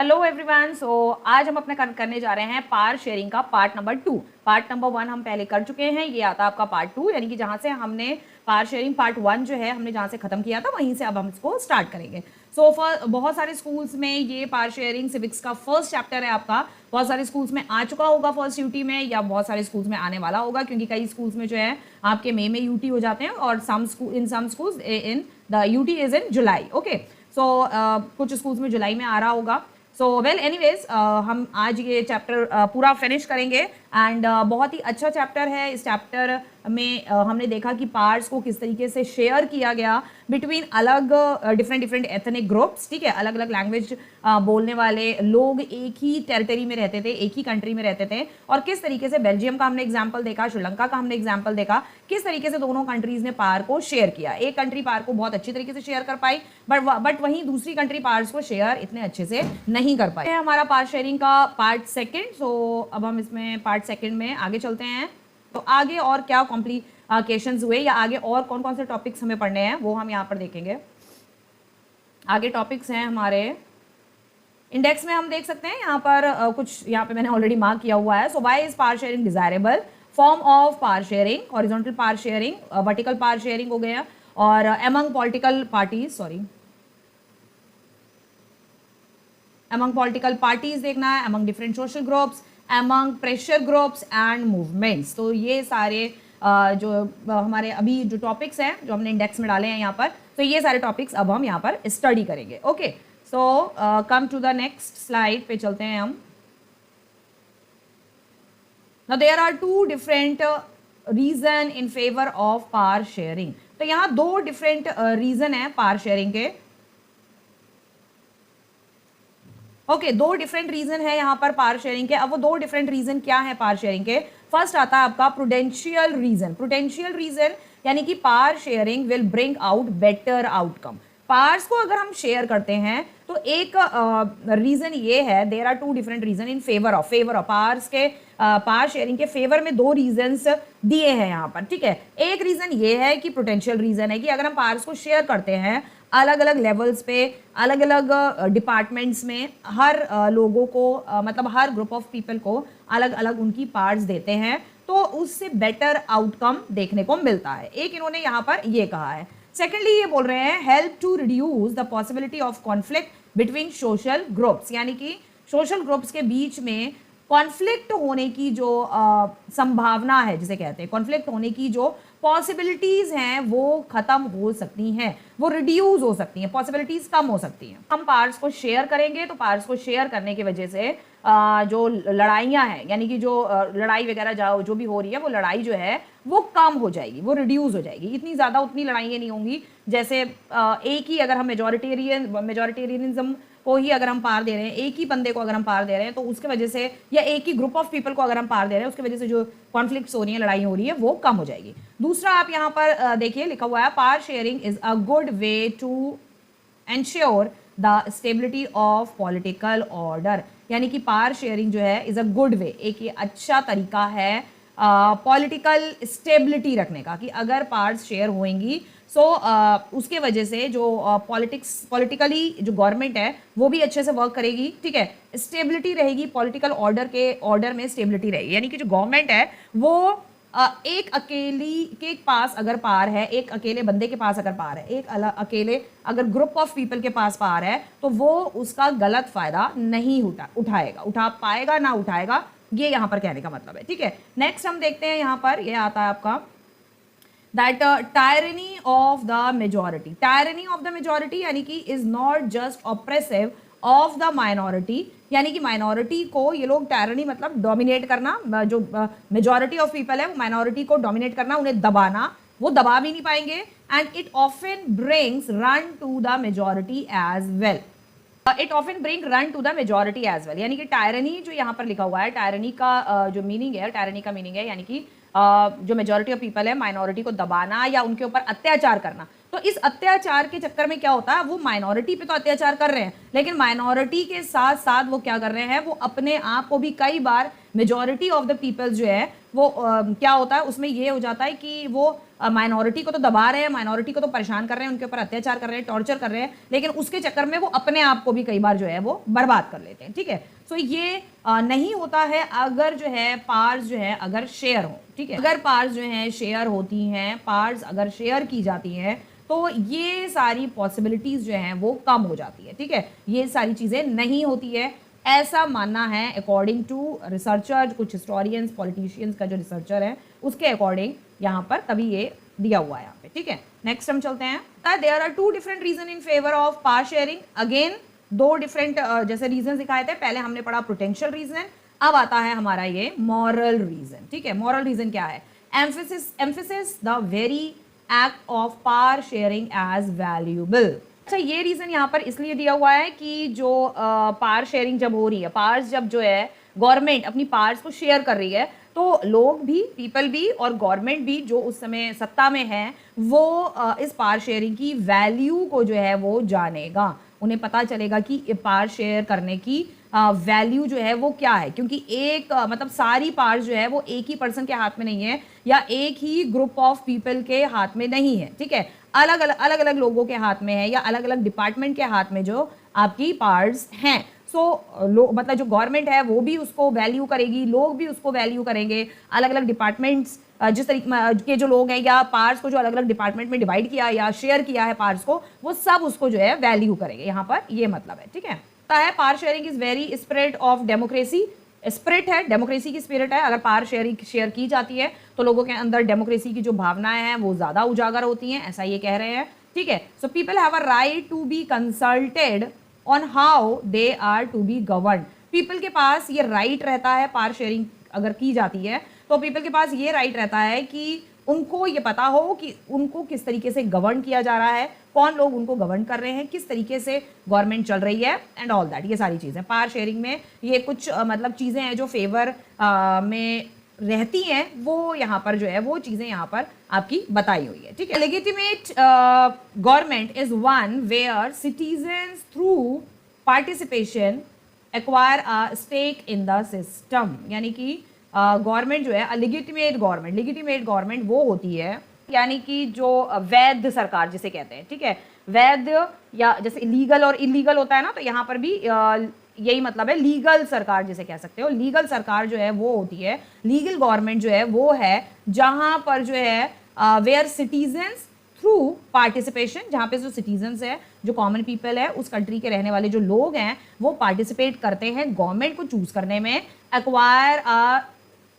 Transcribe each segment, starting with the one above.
Hello everyone. सो आज हम अपने करने जा रहे हैं पार शेयरिंग का पार्ट नंबर 2। पार्ट नंबर 1 हम पहले कर चुके हैं, ये आता है आपका पार्ट 2, यानी कि जहाँ से हमने पार शेयरिंग पार्ट 1 जो है हमने जहाँ से खत्म किया था वहीं से अब हम इसको स्टार्ट करेंगे। सो बहुत सारे स्कूल्स में ये पार शेयरिंग सिविक्स का फर्स्ट चैप्टर है आपका। बहुत सारे स्कूल्स में आ चुका होगा फर्स्ट यूटी में, या बहुत सारे स्कूल्स में आने वाला होगा, क्योंकि कई स्कूल्स में जो है आपके मई में यूटी हो जाते हैं और some schools in the UT is in July. Okay, so कुछ स्कूल्स में जुलाई में आ रहा होगा। सो वेल एनीवेज हम आज ये चैप्टर पूरा फिनिश करेंगे एंड बहुत ही अच्छा चैप्टर है। इस चैप्टर में हमने देखा कि पार्ट्स को किस तरीके से शेयर किया गया बिटवीन अलग डिफरेंट एथनिक ग्रुप्स, ठीक है, अलग अलग लैंग्वेज बोलने वाले लोग एक ही टेरिटरी में रहते थे, एक ही कंट्री में रहते थे, और किस तरीके से बेल्जियम का हमने एग्जाम्पल देखा, श्रीलंका का हमने एग्जाम्पल देखा, किस तरीके से दोनों कंट्रीज ने पार को शेयर किया। एक कंट्री पार को बहुत अच्छी तरीके से शेयर कर पाई, बट वहीं दूसरी कंट्री पार्स को शेयर इतने अच्छे से नहीं कर पाई। हमारा पार शेयरिंग का पार्ट सेकेंड। सो अब हम इसमें पार्ट सेकेंड में आगे चलते हैं। तो आगे और क्या कॉम्प्लिकेशंस हुए या आगे और कौन कौन से टॉपिक्स हमें पढ़ने हैं वो हम यहाँ पर देखेंगे। आगे टॉपिक्स हैं हमारे इंडेक्स में, हम देख सकते हैं यहाँ पर कुछ यहाँ पे मैंने ऑलरेडी मार्क किया हुआ है। So why is power sharing desirable, form of power sharing, horizontal power sharing, vertical power sharing हो गया, और अमंग पॉलिटिकल पार्टीज देखना है, among different social groups, among pressure groups and movements. तो ये सारे जो हमारे अभी जो टॉपिक्स हैं जो हमने इंडेक्स में डाले हैं यहाँ पर, तो ये सारे टॉपिक्स अब हम यहाँ पर स्टडी करेंगे। Okay, so come to the next slide पे चलते हैं हम। Now there are two different reason in favor of power sharing. तो यहाँ दो डिफरेंट रीजन है पार शेयरिंग के। ओके, दो डिफरेंट रीजन है यहाँ पर पार शेयरिंग के। अब वो दो डिफरेंट रीजन क्या है पार शेयरिंग के? फर्स्ट आता है आपका प्रूडेंशियल रीजन। प्रूडेंशियल रीजन यानी कि power sharing will bring out better outcome. पार्स को अगर हम शेयर करते हैं तो एक रीजन ये है, there are two different reason in favour of पार्स के पार शेयरिंग के फेवर में दो रीजंस दिए हैं यहाँ पर, ठीक है। एक रीजन ये है कि पोटेंशियल रीजन है कि अगर हम पार्स को शेयर करते हैं अलग अलग लेवल्स पे, अलग अलग डिपार्टमेंट्स में, हर लोगों को मतलब हर ग्रुप ऑफ पीपल को अलग अलग उनकी पार्ट्स देते हैं, तो उससे बेटर आउटकम देखने को मिलता है। एक इन्होंने यहाँ पर ये कहा है। सेकेंडली ये बोल रहे हैं help to reduce the possibility of conflict between social groups, यानी कि सोशल ग्रुप्स के बीच में कॉन्फ्लिक्ट होने की जो संभावना है, जिसे कहते हैं कॉन्फ्लिक्ट होने की जो पॉसिबिलिटीज हैं वो खत्म हो सकती हैं, वो रिड्यूस हो सकती हैं, पॉसिबिलिटीज कम हो सकती हैं। हम पार्ट्स को शेयर करेंगे तो पार्ट्स को शेयर करने की वजह से जो लड़ाइयाँ हैं, यानी कि जो लड़ाई वगैरह जो भी हो रही है, वो लड़ाई जो है वो कम हो जाएगी, वो रिड्यूस हो जाएगी। इतनी ज़्यादा उतनी लड़ाइयाँ नहीं होंगी। जैसे एक ही अगर हम मेजॉरिटेरियनिज्म को ही अगर हम पार दे रहे हैं, एक ही बंदे को अगर हम पार दे रहे हैं, तो उसके वजह से, या एक ही ग्रुप ऑफ पीपल को अगर हम पार दे रहे हैं, उसकी वजह से जो कॉन्फ्लिक्ट्स हो रही है, लड़ाई हो रही है, वो कम हो जाएगी। दूसरा आप यहाँ पर देखिए लिखा हुआ है, power sharing is a good way to ensure the stability of political order, यानी कि पार शेयरिंग जो है इज अ गुड वे, एक ये अच्छा तरीका है पॉलिटिकल स्टेबिलिटी रखने का, कि अगर पार्ट्स शेयर होंगी सो उसके वजह से जो पॉलिटिकली जो गवर्नमेंट है वो भी अच्छे से वर्क करेगी, ठीक है, स्टेबिलिटी रहेगी, पॉलिटिकल ऑर्डर में स्टेबिलिटी रहेगी। यानी कि जो गवर्नमेंट है वो एक अकेली के पास अगर पार है, एक अकेले बंदे के पास अगर पार है, एक अकेले अगर ग्रुप ऑफ पीपल के पास पार है, तो वो उसका गलत फायदा नहीं उठा पाएगा ना उठाएगा, ये यहाँ पर कहने का मतलब है, ठीक है। नेक्स्ट हम देखते हैं यहाँ पर, ये आता है आपका that tyranny of the majority यानी कि is not just oppressive of the minority, यानी कि माइनॉरिटी को ये लोग टायरनी मतलब डोमिनेट करना, जो मेजॉरिटी ऑफ पीपल है वो माइनॉरिटी को डोमिनेट करना, उन्हें दबाना, वो दबा भी नहीं पाएंगे। And it often brings ruin to the majority as well, यानी कि टायरनी जो यहाँ पर लिखा हुआ है, टायरनी का जो मीनिंग है, यानी कि जो मेजॉरिटी ऑफ पीपल है माइनॉरिटी को दबाना या उनके ऊपर अत्याचार करना। तो इस अत्याचार के चक्कर में क्या होता है, वो माइनॉरिटी पे तो अत्याचार कर रहे हैं, लेकिन माइनॉरिटी के साथ साथ वो क्या कर रहे हैं, वो अपने आप को भी कई बार मेजॉरिटी ऑफ द पीपल जो है वो क्या होता है उसमें ये हो जाता है कि वो माइनॉरिटी को तो दबा रहे हैं, माइनॉरिटी को तो परेशान कर रहे हैं, उनके ऊपर अत्याचार कर रहे हैं, टॉर्चर कर रहे हैं, लेकिन उसके चक्कर में वो अपने आप को भी कई बार जो है वो बर्बाद कर लेते हैं। ठीक है, सो ये नहीं होता है अगर जो है पार्स जो है अगर शेयर हो। ठीक है, अगर पार्स जो है शेयर होती हैं, पार्स अगर शेयर की जाती हैं तो ये सारी पॉसिबिलिटीज जो हैं वो कम हो जाती है। ठीक है, ये सारी चीज़ें नहीं होती है, ऐसा मानना है अकॉर्डिंग टू रिसर्चर, कुछ हिस्टोरियंस, पॉलिटिशियंस का जो रिसर्चर है उसके अकॉर्डिंग यहाँ पर तभी ये दिया हुआ है यहाँ पे। ठीक है, नेक्स्ट हम चलते हैं। There are 2 different reason in favour of power sharing. Again 2 different जैसे रीजन दिखाए थे, पहले हमने पढ़ा पोटेंशियल रीजन, अब आता है हमारा ये मॉरल रीजन। ठीक है, मॉरल रीजन क्या है? Emphasis the very act of power sharing as valuable. अच्छा, ये रीजन यहाँ पर इसलिए दिया हुआ है कि जो पार शेयरिंग जब हो रही है, पार्स जब जो है गवर्नमेंट अपनी पार्स को शेयर कर रही है तो लोग भी, पीपल भी और गवर्नमेंट भी जो उस समय सत्ता में है वो इस पार शेयरिंग की वैल्यू को जो है वो जानेगा, उन्हें पता चलेगा कि पार शेयर करने की वैल्यू जो है वो क्या है, क्योंकि एक मतलब सारी पार्स जो है वो एक ही पर्सन के हाथ में नहीं है या एक ही ग्रुप ऑफ पीपल के हाथ में नहीं है। ठीक है, अलग अलग लोगों के हाथ में है या अलग अलग डिपार्टमेंट के हाथ में जो आपकी पार्स हैं। सो मतलब जो गवर्नमेंट है वो भी उसको वैल्यू करेगी, लोग भी उसको वैल्यू करेंगे, अलग अलग डिपार्टमेंट्स जिस तरीके के जो लोग हैं या पार्ट्स को जो अलग अलग डिपार्टमेंट में डिवाइड किया या शेयर किया है पार्ट्स को, वो सब उसको जो है वैल्यू करेंगे, यहाँ पर ये मतलब है। ठीक है, power sharing is very spirit of democracy. Spirit है, डेमोक्रेसी की स्पिरिट है। अगर पार शेयर की जाती है तो लोगों के अंदर डेमोक्रेसी की जो भावनाएं हैं वो ज्यादा उजागर होती हैं, ऐसा ये कह रहे हैं। ठीक है, so people have a right to be consulted on how they are to be govern. People के पास ये राइट रहता है, पार शेयरिंग अगर की जाती है तो पीपल के पास ये राइट रहता है कि उनको ये पता हो कि उनको किस तरीके से गवर्न किया जा रहा है, कौन लोग उनको गवर्न कर रहे हैं, किस तरीके से गवर्नमेंट चल रही है एंड ऑल दैट। ये सारी चीज़ें पार शेयरिंग में ये कुछ मतलब चीज़ें हैं जो फेवर में रहती हैं, वो यहाँ पर जो है वो चीज़ें यहाँ पर आपकी बताई हुई है। ठीक है, legitimate government is one where citizens through participation acquire a stake in the system. यानी कि गवर्नमेंट जो है लेजिटिमेट गवर्नमेंट वो होती है यानी कि जो वैध सरकार जिसे कहते हैं। ठीक है, वैध या जैसे लीगल और इलीगल होता है ना, तो यहाँ पर भी यही मतलब है, लीगल सरकार जिसे कह सकते हो। लीगल सरकार जो है वो होती है, लीगल गवर्नमेंट जो है वो है जहाँ पर जो है वेयर सिटीजन्स थ्रू पार्टिसिपेशन, जहाँ पे जो सिटीजन्स है, जो कॉमन पीपल है, उस कंट्री के रहने वाले जो लोग हैं वो पार्टिसिपेट करते हैं गवर्नमेंट को चूज करने में, acquire a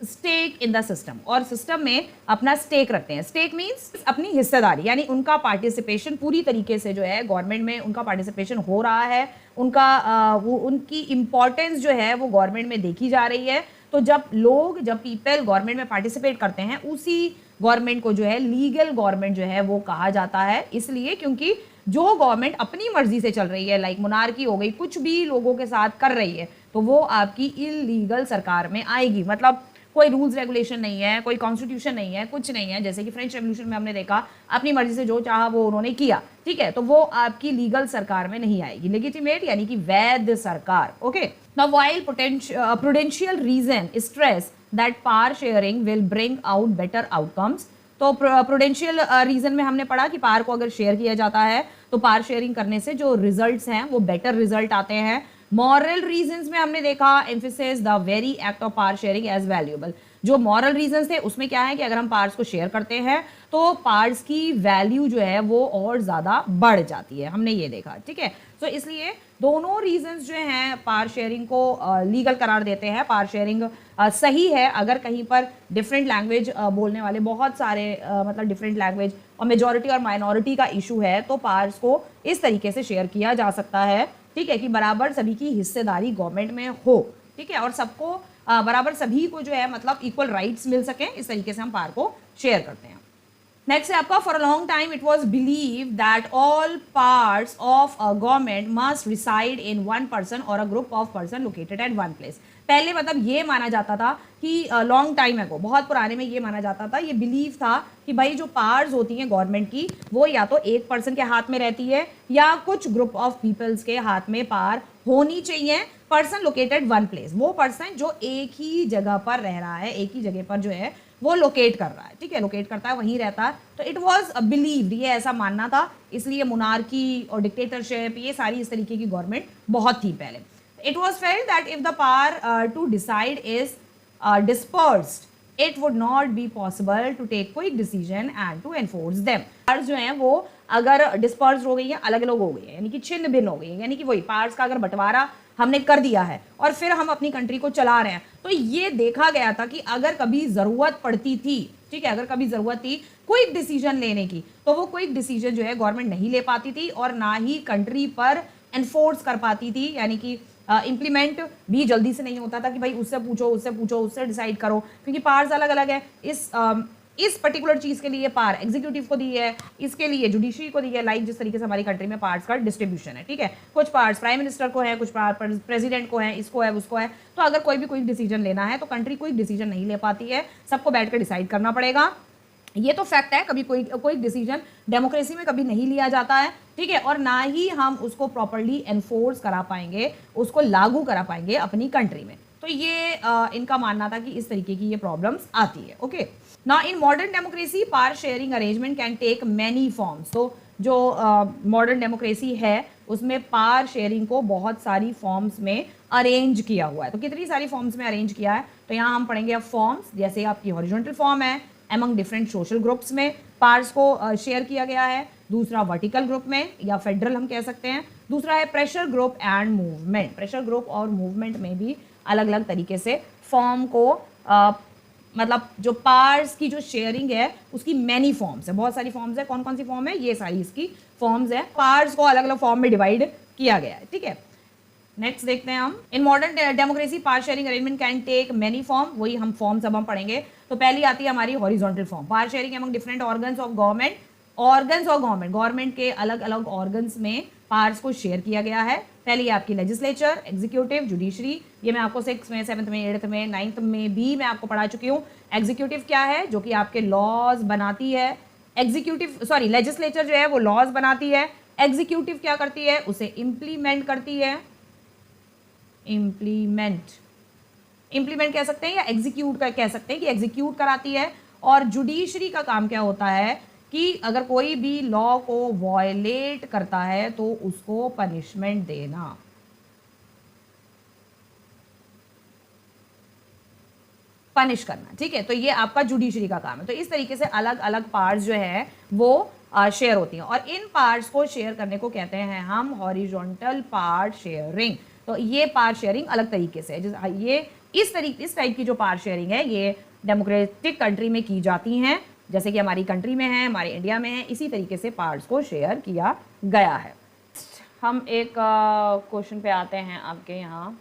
stake in the system, और सिस्टम में अपना स्टेक रखते हैं। स्टेक मीन्स अपनी हिस्सेदारी, यानी उनका पार्टिसिपेशन पूरी तरीके से जो है गवर्नमेंट में उनका पार्टिसिपेशन हो रहा है, उनका वो उनकी इम्पोर्टेंस जो है वो गवर्नमेंट में देखी जा रही है। तो जब पीपल गवर्नमेंट में पार्टिसिपेट करते हैं, उसी गवर्नमेंट को जो है लीगल गवर्नमेंट जो है वो कहा जाता है। इसलिए क्योंकि जो गवर्नमेंट अपनी मर्जी से चल रही है, लाइक मोनार्की हो गई, कुछ भी लोगों के साथ कर रही है, तो वो आपकी इलीगल सरकार में आएगी। मतलब कोई रूल्स रेगुलेशन नहीं है, कोई कॉन्स्टिट्यूशन नहीं है, कुछ नहीं है। जैसे कि फ्रेंच रेवोल्यूशन में हमने देखा, अपनी मर्जी से जो चाहा वो उन्होंने किया। ठीक है, तो वो आपकी लीगल सरकार में नहीं आएगी। लेजिटिमेट यानी कि वैध सरकार। Okay, now while prudential reason stress that power sharing will bring out better outcomes. तो प्रूडेंशियल रीजन में हमने पढ़ा कि पार को अगर शेयर किया जाता है तो पार शेयरिंग करने से जो रिजल्ट्स हैं वो बेटर रिजल्ट आते हैं। मॉरल रीजंस में हमने देखा emphasis the very act of power sharing as valuable. जो मॉरल रीजंस थे उसमें क्या है कि अगर हम पार्ट्स को शेयर करते हैं तो पार्ट्स की वैल्यू जो है वो और ज़्यादा बढ़ जाती है, हमने ये देखा। ठीक है, तो इसलिए दोनों रीजंस जो हैं पार शेयरिंग को लीगल करार देते हैं। पार शेयरिंग सही है अगर कहीं पर डिफरेंट लैंग्वेज बोलने वाले बहुत सारे मतलब डिफरेंट लैंग्वेज और मेजॉरिटी और माइनॉरिटी का इशू है, तो पार्ट्स को इस तरीके से शेयर किया जा सकता है। ठीक है, कि बराबर सभी की हिस्सेदारी गवर्नमेंट में हो। ठीक है, और सबको बराबर सभी को जो है मतलब इक्वल राइट्स मिल सके, इस तरीके से हम पार को शेयर करते हैं। नेक्स्ट है आपका, for a long time it was believe that all parts of a government must reside in one person और a group of person located at one place. पहले मतलब ये माना जाता था कि लॉन्ग टाइम है को, बहुत पुराने में ये माना जाता था, ये बिलीव था कि भाई जो पावर्स होती हैं गवर्नमेंट की वो या तो एक पर्सन के हाथ में रहती है या कुछ ग्रुप ऑफ पीपल्स के हाथ में पावर होनी चाहिए। पर्सन लोकेटेड वन प्लेस, वो पर्सन जो एक ही जगह पर रह रहा है, एक ही जगह पर जो है वो लोकेट कर रहा है, ठीक है, लोकेट करता है, वहीं रहता है। तो इट वॉज बिलीव्ड, ये ऐसा मानना था, इसलिए मोनार्की और डिक्टेटरशिप ये सारी इस तरीके की गवर्नमेंट बहुत थी पहले। It was felt that if the power to decide is dispersed, it would not be possible to take quick decision and to enforce them। Powers जो हैं वो अगर डिस्पर्स हो गई है, अलग अलग हो गई है, यानी कि छिन्न भिन्न हो गई है, यानी कि वही पावर्स का अगर बंटवारा हमने कर दिया है और फिर हम अपनी कंट्री को चला रहे हैं, तो ये देखा गया था कि अगर कभी जरूरत पड़ती थी, ठीक है, अगर कभी जरूरत थी क्विक डिसीजन लेने की, तो वो क्विक डिसीजन जो है गवर्नमेंट नहीं ले पाती थी और ना ही कंट्री पर एनफोर्स कर पाती थी, यानी कि इम्प्लीमेंट भी जल्दी से नहीं होता था कि भाई उससे पूछो उससे पूछो उससे डिसाइड करो, क्योंकि पावर्स अलग अलग है। इस पर्टिकुलर चीज के लिए पावर एग्जीक्यूटिव को दी है, इसके लिए जुडिशरी को दी है, लाइक जिस तरीके से हमारी कंट्री में पावर्स का डिस्ट्रीब्यूशन है, ठीक है, कुछ पावर्स प्राइम मिनिस्टर को है, कुछ पावर प्रेसिडेंट को है, इसको है, उसको है। तो अगर कोई भी कोई डिसीजन लेना है तो कंट्री कोई डिसीजन नहीं ले पाती है, सबको बैठ कर डिसाइड करना पड़ेगा। ये तो फैक्ट है, कभी कोई डिसीजन डेमोक्रेसी में कभी नहीं लिया जाता है, ठीक है, और ना ही हम उसको प्रॉपर्ली एनफोर्स करा पाएंगे, उसको लागू करा पाएंगे अपनी कंट्री में। तो ये इनका मानना था कि इस तरीके की ये प्रॉब्लम्स आती है। Okay, now in modern democracy power sharing arrangement can take many forms. तो जो मॉडर्न डेमोक्रेसी है उसमें पावर शेयरिंग को बहुत सारी फॉर्म्स में अरेंज किया हुआ है। तो कितनी सारी फॉर्म्स में अरेंज किया है, तो यहाँ हम पढ़ेंगे अब फॉर्म्स, जैसे आपकी हॉरिजॉन्टल फॉर्म है, एमंग डिफरेंट सोशल ग्रुप्स में पार्ट्स को शेयर किया गया है। दूसरा वर्टिकल ग्रुप में या फेडरल हम कह सकते हैं। दूसरा है pressure group and movement. Pressure group और मूवमेंट में भी अलग अलग तरीके से फॉर्म को मतलब जो पार्ट्स की जो शेयरिंग है उसकी मैनी फॉर्म्स है, बहुत सारी फॉर्म्स है। कौन कौन सी फॉर्म है, ये सारी इसकी फॉर्म्स है। पार्ट्स को अलग अलग फॉर्म में डिवाइड किया गया है, ठीक है। नेक्स्ट देखते हैं हम, in modern democracy power sharing arrangement can take many form. वही हम फॉर्म्स अब हम पढ़ेंगे। तो पहली आती है हमारी horizontal form, power sharing among different organs of government. Organs of government, government के अलग अलग ऑर्गन्स में पावर्स को शेयर किया गया है। पहली आपकी लेजिस्लेचर, एग्जीक्यूटिव, जुडिशरी। ये मैं आपको 6th में 7th में 8th में 9th में भी मैं आपको पढ़ा चुकी हूँ। एग्जीक्यूटिव क्या है, जो कि आपके लॉज बनाती है। लेजिस्लेचर जो है वो लॉज बनाती है। एग्जीक्यूटिव क्या करती है, उसे इम्प्लीमेंट करती है। इम्प्लीमेंट कह सकते हैं या एग्जीक्यूट कर कह सकते हैं कि एग्जीक्यूट कराती है। और जुडिशरी का काम क्या होता है कि अगर कोई भी लॉ को वॉयलेट करता है तो उसको पनिशमेंट देना। पनिश करना, ठीक है। तो ये आपका जुडिशरी का काम है। तो इस तरीके से अलग अलग पार्ट्स जो है वो शेयर होती हैं और इन पार्ट्स को शेयर करने को कहते हैं हम हॉरिजॉन्टल पार्ट शेयरिंग। तो ये पार्ट शेयरिंग अलग तरीके से है। ये इस टाइप की जो पार्ट शेयरिंग है ये डेमोक्रेटिक कंट्री में की जाती हैं, जैसे कि हमारी कंट्री में है, हमारे इंडिया में है। इसी तरीके से पार्ट्स को शेयर किया गया है। हम एक क्वेश्चन पे आते हैं आपके यहाँ।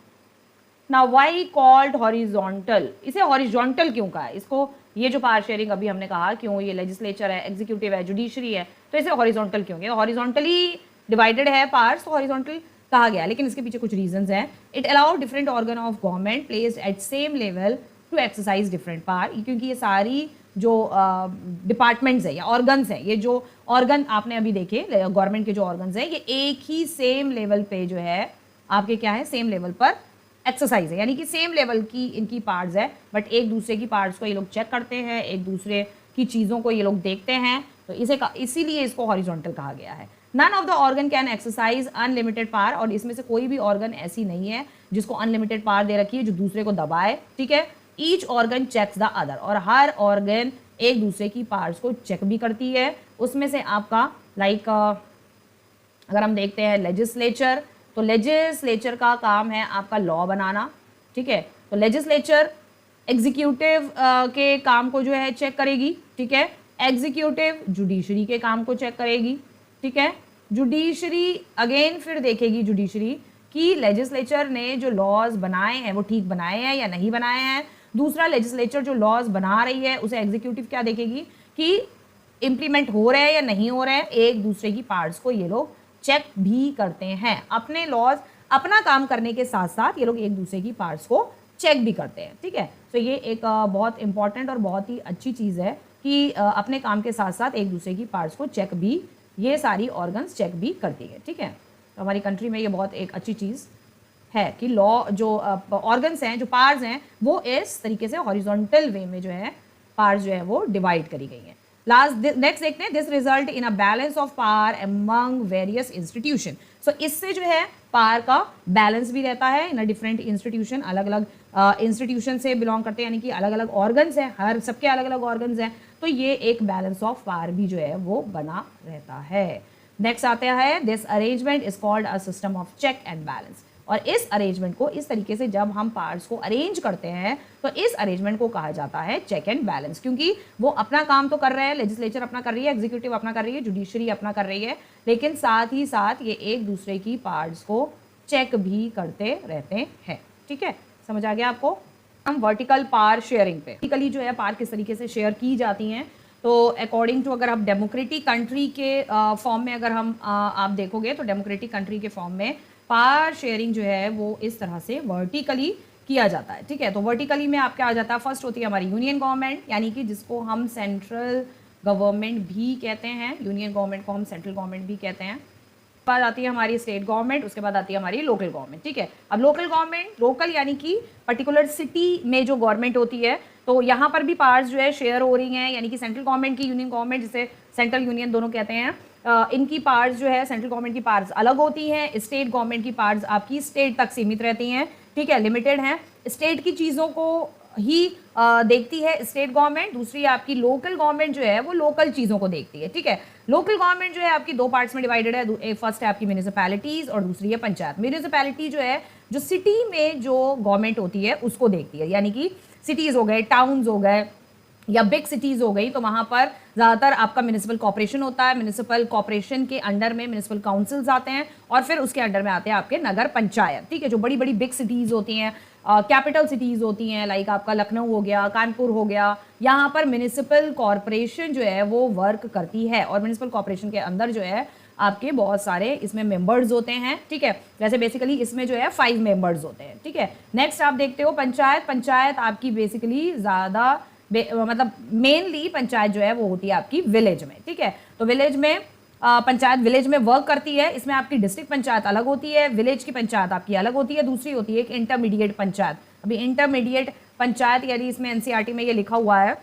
नाउ व्हाई कॉल्ड हॉरिजॉन्टल, इसे हॉरिजॉन्टल क्यों कहा है इसको? ये जो पावर शेयरिंग अभी हमने कहा क्यों, ये लेजिस्लेचर है, एग्जीक्यूटिव है, जुडिशरी है, तो इसे हॉरिजॉन्टल क्यों किया? हॉरिजॉन्टली डिवाइडेड है पावर्स, तो हॉरिजॉन्टल कहा गया। लेकिन इसके पीछे कुछ रीजंस हैं। It allow different organ of government placed at same level to exercise different power, क्योंकि ये सारी जो डिपार्टमेंट्स है या ऑर्गन्स है, ये जो ऑर्गन आपने अभी देखे गवर्नमेंट के जो ऑर्गन्स हैं, ये एक ही सेम लेवल पे जो है आपके क्या है, सेम लेवल पर एक्सरसाइज है, यानी कि सेम लेवल की इनकी पार्ट्स है। बट एक दूसरे की पार्ट्स को ये लोग चेक करते हैं, एक दूसरे की चीज़ों को ये लोग देखते हैं, तो इसीलिए इसको हॉरिजॉन्टल कहा गया है। None of the organ can exercise unlimited power, और इसमें से कोई भी ऑर्गन ऐसी नहीं है जिसको अनलिमिटेड पावर दे रखी है जो दूसरे को दबाए, ठीक है। Each organ checks the other, और हर ऑर्गन एक दूसरे की पार्ट्स को चेक भी करती है। उसमें से आपका अगर हम देखते हैं लेजिस्लेचर, तो लेजिस्लेचर का काम है आपका लॉ बनाना, ठीक है। तो लेजिस्लेचर एग्जीक्यूटिव के काम को जो है चेक करेगी, ठीक है। एग्जीक्यूटिव जुडिशरी के काम को चेक करेगी, ठीक है। जुडिशरी अगेन फिर देखेगी जुडिशरी कि लेजिस्लेचर ने जो लॉज बनाए हैं वो ठीक बनाए हैं या नहीं बनाए हैं। दूसरा, लेजिस्लेचर जो लॉज बना रही है उसे एग्जीक्यूटिव क्या देखेगी कि इम्प्लीमेंट हो रहे हैं या नहीं हो रहे हैं, एक दूसरे की पार्ट्स को ये लोग चेक भी करते हैं। अपने लॉज अपना काम करने के साथ साथ ये लोग एक दूसरे की पार्ट्स को चेक भी करते हैं, ठीक है। तो ये एक बहुत इंपॉर्टेंट और बहुत ही अच्छी चीज़ है कि अपने काम के साथ साथ एक दूसरे की पार्ट्स को चेक भी, ये सारी ऑर्गन्स चेक भी करती है, ठीक है। तो हमारी कंट्री में ये बहुत एक अच्छी चीज़ है कि लॉ जो ऑर्गन्स हैं, जो पार्ट्स हैं, वो इस तरीके से हॉरिजॉन्टल वे में जो है पार्ट्स जो है वो डिवाइड करी गई हैं। नेक्स्ट देखते हैं, this result in a balance of power among various institution. So इससे जो है पावर का बैलेंस भी रहता है इन अ डिफरेंट इंस्टीट्यूशन, अलग अलग इंस्टीट्यूशन से बिलोंग करते हैं, यानी कि अलग अलग ऑर्गन्स हैं, हर सबके अलग अलग ऑर्गन्स हैं, तो ये एक बैलेंस ऑफ पावर भी जो है वो बना रहता है। नेक्स्ट आता है, this arrangement is called a system of check and balance. और इस अरेंजमेंट को, इस तरीके से जब हम पार्ट्स को अरेंज करते हैं तो इस अरेंजमेंट को कहा जाता है चेक एंड बैलेंस, क्योंकि वो अपना काम तो कर रहे हैं, लेजिस्लेचर अपना कर रही है, एग्जीक्यूटिव अपना कर रही है, जुडिशरी अपना कर रही है, लेकिन साथ ही साथ ये एक दूसरे की पार्ट्स को चेक भी करते रहते हैं, ठीक है। समझ आ गया आपको। हम वर्टिकल पावर शेयरिंग पे, वर्टिकली जो है पावर किस तरीके से शेयर की जाती हैं, तो अकॉर्डिंग टू, अगर आप डेमोक्रेटिक कंट्री के फॉर्म में अगर हम आप देखोगे तो डेमोक्रेटिक कंट्री के फॉर्म में पावर शेयरिंग जो है वो इस तरह से वर्टिकली किया जाता है, ठीक है। तो वर्टिकली में आप क्या आ जाता है, फर्स्ट होती है हमारी यूनियन गवर्नमेंट, यानी कि जिसको हम सेंट्रल गवर्नमेंट भी कहते हैं, यूनियन गवर्नमेंट को हम सेंट्रल गवर्नमेंट भी कहते हैं। बाद आती है हमारी स्टेट गवर्नमेंट, उसके बाद आती है हमारी लोकल गवर्नमेंट, ठीक है। अब लोकल गवर्नमेंट, लोकल यानी कि पर्टिकुलर सिटी में जो गवर्नमेंट होती है, तो यहाँ पर भी पावर्स जो है शेयर हो रही हैं, यानी कि सेंट्रल गवर्नमेंट की, यूनियन गवर्नमेंट, जिसे सेंट्रल यूनियन दोनों कहते हैं, इनकी पावर्स जो है, सेंट्रल गवर्नमेंट की पावर्स अलग होती हैं, स्टेट गवर्नमेंट की पावर्स आपकी स्टेट तक सीमित रहती हैं, ठीक है, लिमिटेड हैं। स्टेट की चीज़ों को ही देखती है स्टेट गवर्नमेंट, दूसरी आपकी लोकल गवर्नमेंट जो है वो लोकल चीज़ों को देखती है, ठीक है। लोकल गवर्नमेंट जो है आपकी दो पार्ट्स में डिवाइडेड है, फर्स्ट है आपकी म्यूनिसिपैलिटीज़ और दूसरी है पंचायत। म्यूनिसिपैलिटी जो है, जो सिटी में जो गवर्नमेंट होती है उसको देखती है, यानी कि सिटीज़ हो गए, टाउन्स हो गए या बिग सिटीज़ हो गई, तो वहाँ पर ज़्यादातर आपका म्यूनिसिपल कॉर्पोरेशन होता है। म्यूनिसिपल कॉर्पोरेशन के अंडर में म्यूनिसिपल काउंसिल्स आते हैं और फिर उसके अंडर में आते हैं आपके नगर पंचायत, ठीक है। जो बड़ी बड़ी बिग सिटीज़ होती हैं, कैपिटल सिटीज़ होती हैं, लाइक आपका लखनऊ हो गया, कानपुर हो गया, यहाँ पर म्यूनिसिपल कॉर्पोरेशन जो है वो वर्क करती है और म्यूनिसिपल कॉर्पोरेशन के अंदर जो है आपके बहुत सारे इसमें मेंबर्स होते हैं, ठीक है। वैसे बेसिकली इसमें जो है 5 मेंबर्स होते हैं, ठीक है। नेक्स्ट आप देखते हो पंचायत। पंचायत आपकी बेसिकली ज़्यादा मतलब मेनली पंचायत जो है वो होती है आपकी विलेज में, ठीक है। तो विलेज में पंचायत विलेज में वर्क करती है। इसमें आपकी डिस्ट्रिक्ट पंचायत अलग होती है, विलेज की पंचायत आपकी अलग होती है, दूसरी होती है एक इंटरमीडिएट पंचायत। अभी इंटरमीडिएट पंचायत यानी इसमें एनसीईआरटी में ये लिखा हुआ है,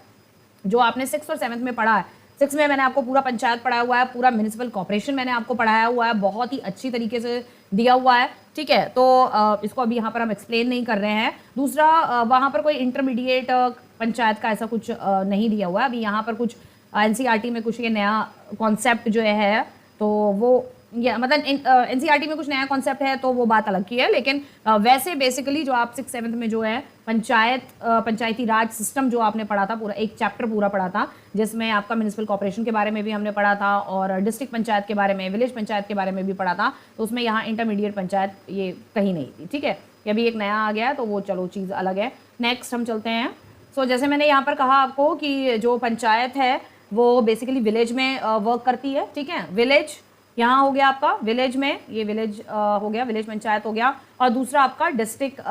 जो आपने 6th और 7th में पढ़ा है। 6 में मैंने आपको पूरा पंचायत पढ़ाया हुआ है, पूरा म्यूनिसिपल कॉर्पोरेशन मैंने आपको पढ़ाया हुआ है, बहुत ही अच्छी तरीके से दिया हुआ है, ठीक है। तो इसको अभी यहाँ पर हम एक्सप्लेन नहीं कर रहे हैं। दूसरा, वहाँ पर कोई इंटरमीडिएट पंचायत का ऐसा कुछ नहीं दिया हुआ है। अभी यहाँ पर कुछ एनसीईआरटी में कुछ ये नया कॉन्सेप्ट जो है, तो वो या मतलब एनसीईआरटी में कुछ नया कॉन्सेप्ट है तो वो बात अलग की है, लेकिन वैसे बेसिकली जो आप 6th 7th में जो है पंचायती राज सिस्टम जो आपने पढ़ा था, पूरा एक चैप्टर पूरा पढ़ा था, जिसमें आपका म्यूनिसिपल कॉर्पोरेशन के बारे में भी हमने पढ़ा था और डिस्ट्रिक्ट पंचायत के बारे में, विलेज पंचायत के बारे में भी पढ़ा था। तो उसमें यहाँ इंटरमीडिएट पंचायत ये कहीं नहीं थी, ठीक है। ये अभी एक नया आ गया तो वो चलो चीज़ अलग है। नेक्स्ट हम चलते हैं। सो जैसे मैंने यहाँ पर कहा आपको कि जो पंचायत है वो बेसिकली विलेज में वर्क करती है, ठीक है। विलेज यहाँ हो गया आपका, विलेज में ये विलेज हो गया, विलेज पंचायत हो गया, और दूसरा आपका डिस्ट्रिक्ट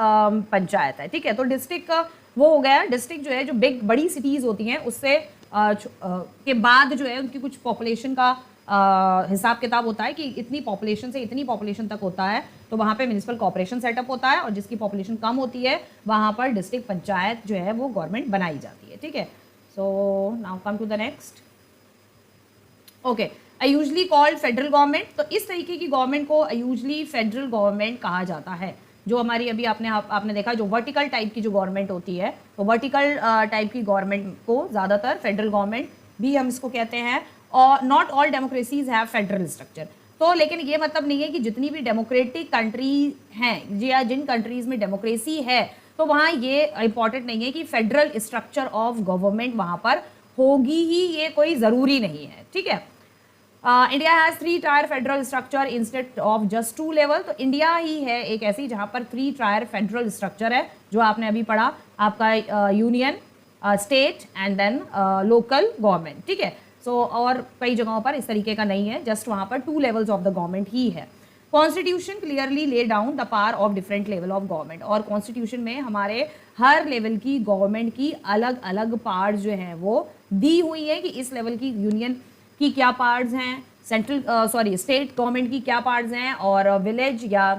पंचायत है, ठीक है। तो डिस्ट्रिक्ट वो हो गया, डिस्ट्रिक्ट जो है जो बड़ी सिटीज़ होती हैं उससे के बाद जो है उनकी कुछ पॉपुलेशन का हिसाब किताब होता है कि इतनी पॉपुलेशन से इतनी पॉपुलेशन तक होता है, तो वहाँ पे म्यूनिसिपल कॉर्पोरेशन सेटअप होता है, और जिसकी पॉपुलेशन कम होती है वहाँ पर डिस्ट्रिक्ट पंचायत जो है वो गवर्नमेंट बनाई जाती है, ठीक है। So now come to the next. Okay, usually called federal government. तो इस तरीके की गवर्नमेंट को यूजली फेडरल गवर्नमेंट कहा जाता है। जो हमारी अभी आपने देखा जो वर्टिकल टाइप की जो गवर्नमेंट होती है, तो वर्टिकल टाइप की गवर्नमेंट को ज़्यादातर फेडरल गवर्नमेंट भी हम इसको कहते हैं। और not all democracies have federal structure. तो लेकिन ये मतलब नहीं है कि जितनी भी डेमोक्रेटिक कंट्री हैं या जिन कंट्रीज़ में डेमोक्रेसी है तो वहाँ ये इंपॉर्टेंट नहीं है कि फेडरल स्ट्रक्चर ऑफ गवर्नमेंट वहाँ पर होगी ही, ये कोई ज़रूरी नहीं है, ठीक है। India has 3 tyre federal structure instead of just 2 level. तो इंडिया ही है एक ऐसी जहाँ पर 3 टायर फेडरल स्ट्रक्चर है, जो आपने अभी पढ़ा, आपका union, state and then local government, ठीक है। सो और कई जगहों पर इस तरीके का नहीं है, जस्ट वहाँ पर 2 लेवल्स ऑफ द गवर्नमेंट ही है। Constitution clearly lay down the power of different level of government, और कॉन्स्टिट्यूशन में हमारे हर लेवल की गवर्नमेंट की अलग अलग पावर्स जो हैं वो दी हुई है कि इस लेवल की यूनियन की क्या पावर्स हैं, स्टेट गवर्नमेंट की क्या पावर्स हैं, और विलेज या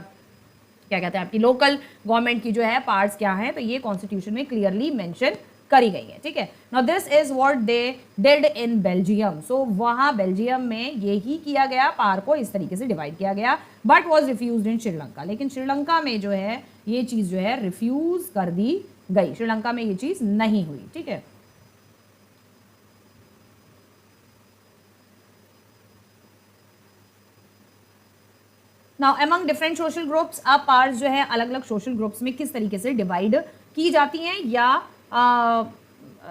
क्या कहते हैं आपकी लोकल गवर्नमेंट की जो है पावर्स क्या हैं, तो ये कॉन्स्टिट्यूशन में क्लियरली मेंशन करी गई है। ठीक है, now this is what they did in Belgium. So वहाँ बेल्जियम में यही किया गया, पावर को इस तरीके से डिवाइड किया गया, बट वाज रिफ्यूज्ड इन श्रीलंका। लेकिन श्रीलंका में जो है ये चीज़ जो है रिफ्यूज कर दी गई, श्रीलंका में ये चीज़ नहीं हुई। ठीक है, now among different social groups, अब पावर्स जो है अलग अलग सोशल ग्रुप्स में किस तरीके से डिवाइड की जाती हैं, या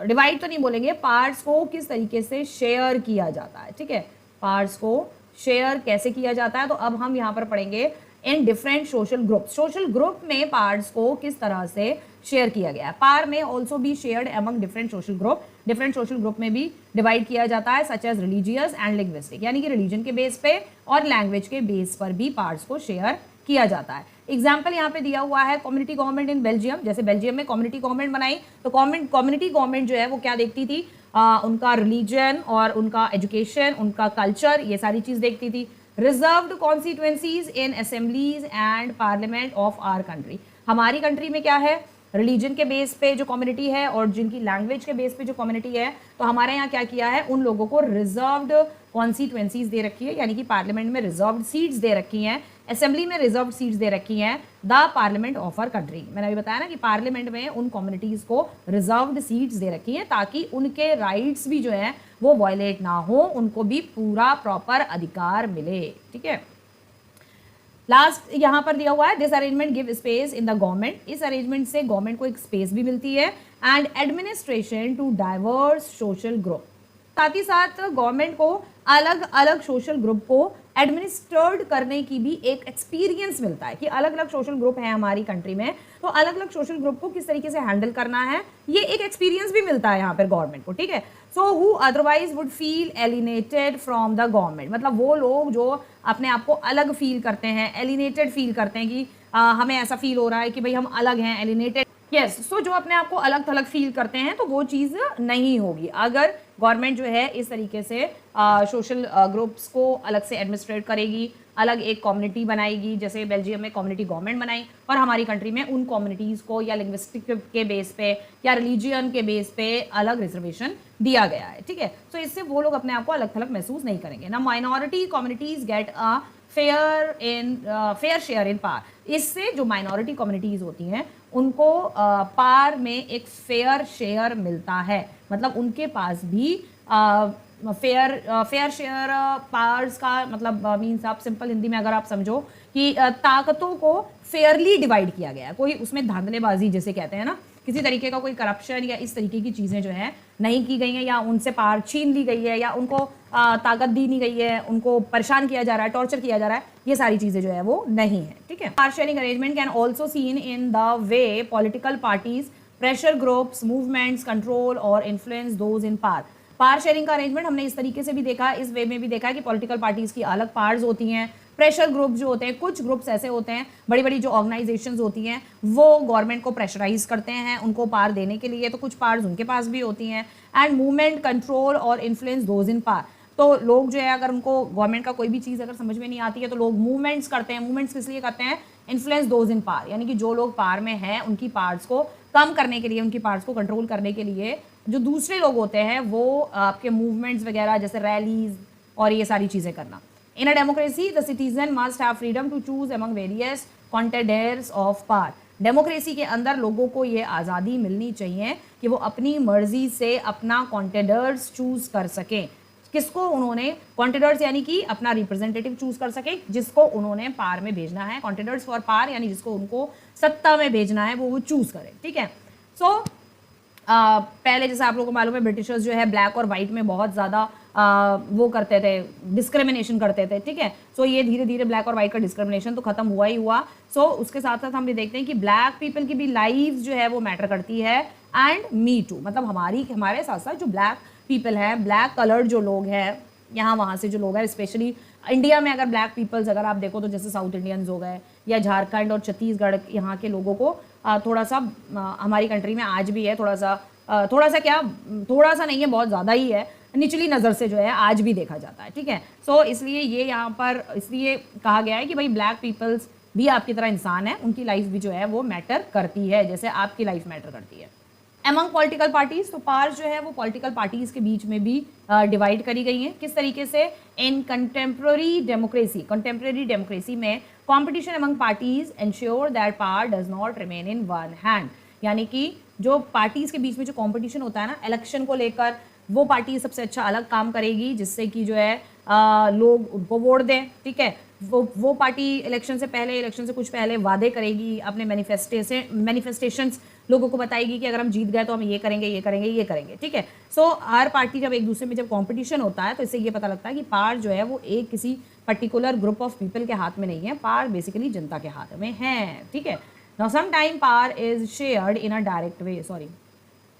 डिवाइड तो नहीं बोलेंगे, पावर्स को किस तरीके से शेयर किया जाता है। ठीक है, पावर्स को शेयर कैसे किया जाता है, तो अब हम यहाँ पर पढ़ेंगे in different social group. Social group में पावर्स को किस तरह से शेयर किया गया है। पावर में also be shared among different social group, different social group में भी डिवाइड किया जाता है, such as religious and linguistic, यानी कि रिलीजन के बेस पे और लैंग्वेज के बेस पर भी पावर्स को शेयर किया जाता है। एग्जाम्पल यहाँ पे दिया हुआ है कम्युनिटी गवर्नमेंट इन बेल्जियम, जैसे बेल्जियम में कम्युनिटी गवर्नमेंट बनाई, तो कम्युनिटी गवर्नमेंट जो है वो क्या देखती थी, उनका रिलीजन और उनका एजुकेशन, उनका कल्चर, ये सारी चीज़ देखती थी। Reserved constituencies in assemblies and parliament of our country, हमारी कंट्री में क्या है, रिलीजन के बेस पे जो कम्युनिटी है और जिनकी लैंग्वेज के बेस पे जो कम्युनिटी है, तो हमारे यहाँ क्या किया है, उन लोगों को रिजर्व्ड कॉन्स्टिट्यूएंसीज दे रखी है, यानी कि पार्लियामेंट में रिजर्व्ड सीट्स दे रखी हैं, असेंबली में रिजर्व्ड सीट्स दे रखी हैं, the parliament of our country. मैंने अभी बताया ना कि पार्लियामेंट में उन कम्युनिटीज़ को रिजर्व्ड सीट्स दे रखी हैं ताकि उनके राइट्स भी जो हैं वो वायलेट ना हो, उनको भी पूरा प्रॉपर अधिकार मिले। ठीक है, लास्ट यहाँ पर दिया हुआ है this arrangement give space in the government, इस अरेंजमेंट से गवर्नमेंट को एक स्पेस भी मिलती है, and administration to diverse social group, साथ ही साथ गवर्नमेंट को अलग अलग सोशल ग्रुप को एडमिनिस्ट्रेट करने की भी एक एक्सपीरियंस मिलता है कि अलग अलग सोशल ग्रुप हैं हमारी कंट्री में, तो अलग अलग सोशल ग्रुप को किस तरीके से हैंडल करना है, ये एक एक्सपीरियंस भी मिलता है यहाँ पर गवर्नमेंट को। ठीक है, so who otherwise would feel alienated from the government, मतलब वो लोग जो अपने आप को अलग फील करते हैं, एलिनेटेड फील करते हैं कि हमें ऐसा फील हो रहा है कि भाई हम अलग हैं, एलिनेटेड, यस, सो जो अपने आप को अलग थलग फील करते हैं तो वो चीज़ नहीं होगी अगर गवर्नमेंट जो है इस तरीके से सोशल ग्रुप्स को अलग से एडमिनिस्ट्रेट करेगी, अलग एक कम्युनिटी बनाएगी, जैसे बेल्जियम में कम्युनिटी गवर्नमेंट बनाई, और हमारी कंट्री में उन कम्युनिटीज़ को या लिंग्विस्टिक के बेस पे या रिलीजियन के बेस पे अलग रिजर्वेशन दिया गया है। ठीक है, तो इससे वो लोग अपने आप को अलग थलग महसूस नहीं करेंगे ना। Minority communities get a fair share in power, इससे जो माइनॉरिटी कम्युनिटीज़ होती हैं उनको पार में एक फेयर शेयर मिलता है, मतलब उनके पास भी फेयर शेयर पावर्स का मतलब मीन्स आप सिंपल हिंदी में अगर आप समझो कि ताकतों को फेयरली डिवाइड किया गया है, कोई उसमें धांधलेबाजी जिसे कहते हैं ना, किसी तरीके का कोई करप्शन या इस तरीके की चीज़ें जो है नहीं की गई हैं, या उनसे पावर छीन ली गई है, या उनको ताकत दी नहीं गई है, उनको परेशान किया जा रहा है, टॉर्चर किया जा रहा है, ये सारी चीज़ें जो है वो नहीं है। ठीक है, power sharing arrangement can also seen in the way political parties pressure groups movements control और influence those in power. Power sharing का अरेंजमेंट हमने इस तरीके से भी देखा, इस वे में भी देखा कि पॉलिटिकल पार्टीज की अलग पावर्स होती हैं, प्रेशर ग्रुप जो होते हैं, कुछ ग्रुप्स ऐसे होते हैं, बड़ी बड़ी जो ऑर्गेनाइजेशंस होती हैं वो गवर्नमेंट को प्रेशराइज करते हैं उनको पावर देने के लिए, तो कुछ पावर्स उनके पास भी होती हैं, एंड मूवमेंट कंट्रोल और इन्फ्लुएंस दोज इन पावर। तो लोग जो है अगर उनको गवर्नमेंट का कोई भी चीज़ अगर समझ में नहीं आती है तो लोग मूवमेंट्स करते हैं, मूवमेंट्स किस लिए करते हैं, इन्फ्लुएंस दोज इन पावर, यानी कि जो लोग पावर में हैं उनकी पावर्स को कम करने के लिए, उनकी पावर्स को कंट्रोल करने के लिए जो दूसरे लोग होते हैं वो आपके मूवमेंट्स वगैरह जैसे रैलीज और ये सारी चीज़ें करना। In a democracy the citizen must have freedom to choose among various contenders of power. Democracy के अंदर लोगों को ये आज़ादी मिलनी चाहिए कि वो अपनी मर्जी से अपना कॉन्टेंडर्स चूज कर सकें, किसको उन्होंने कॉन्टेंडर्स यानी कि अपना रिप्रेजेंटेटिव चूज कर सके, जिसको उन्होंने पावर में भेजना है, कॉन्टेंडर्स फॉर पावर यानी जिसको उनको सत्ता में भेजना है वो चूज करें। ठीक है, सो पहले जैसे आप लोगों को मालूम है ब्रिटिशर्स जो है ब्लैक और वाइट में बहुत ज़्यादा वो करते थे, डिस्क्रिमिनेशन करते थे। ठीक है, सो ये धीरे धीरे ब्लैक और वाइट का डिस्क्रिमिनेशन तो खत्म हुआ ही हुआ। सो उसके साथ साथ हम ये देखते हैं कि ब्लैक पीपल की भी लाइफ जो है वो मैटर करती है, एंड मी टू, मतलब हमारे साथ साथ जो ब्लैक पीपल हैं, ब्लैक कलर्ड जो लोग हैं, यहाँ वहाँ से जो लोग हैं, स्पेशली इंडिया में अगर ब्लैक पीपल्स अगर आप देखो तो जैसे साउथ इंडियंस हो गए या झारखंड और छत्तीसगढ़ यहाँ के लोगों को थोड़ा सा हमारी कंट्री में आज भी है, थोड़ा सा क्या, थोड़ा सा नहीं है, बहुत ज़्यादा ही है, निचली नज़र से जो है आज भी देखा जाता है, ठीक है। सो इसलिए ये यहाँ पर इसलिए कहा गया है कि भाई ब्लैक पीपल्स भी आपकी तरह इंसान है, उनकी लाइफ भी जो है वो मैटर करती है, जैसे आपकी लाइफ मैटर करती है। एमंग पॉलिटिकल पार्टीज, तो पार्स जो है वो पॉलिटिकल पार्टीज के बीच में भी डिवाइड करी गई हैं। किस तरीके से? इन कंटेम्प्रेरी डेमोक्रेसी में competition among parties ensure that power does not remain in one hand, यानी कि जो पार्टीज के बीच में जो कॉम्पिटिशन होता है ना इलेक्शन को लेकर, वो पार्टी सबसे अच्छा अलग काम करेगी जिससे कि जो है लोग उनको वोट दें, ठीक है। वो पार्टी इलेक्शन से पहले, इलेक्शन से कुछ पहले वादे करेगी, अपने मैनिफेस्टेशंस लोगों को बताएगी कि अगर हम जीत गए तो हम ये करेंगे, ये करेंगे, ये करेंगे, ठीक है। सो हर पार्टी जब एक दूसरे में जब कंपटीशन होता है तो इससे ये पता लगता है कि पावर जो है वो एक किसी पर्टिकुलर ग्रुप ऑफ पीपल के हाथ में नहीं है, पावर बेसिकली जनता के हाथ में है, ठीक है। Now some time power is shared in a direct way,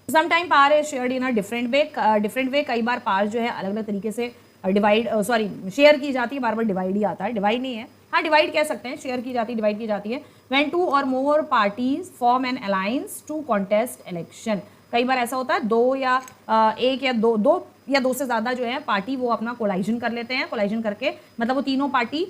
sometime power is shared in a different way. कई बार पावर जो है अलग अलग तरीके से शेयर की जाती है, बार बार डिवाइड ही आता है, डिवाइड नहीं है, हाँ डिवाइड कह सकते हैं, शेयर की जाती है, डिवाइड की जाती है। व्हेन 2 और more parties form an alliance to contest election, कई बार ऐसा होता है एक या दो से ज़्यादा जो है पार्टी वो अपना कोलाइजन कर लेते हैं, कोलाइजन करके मतलब वो तीनों पार्टी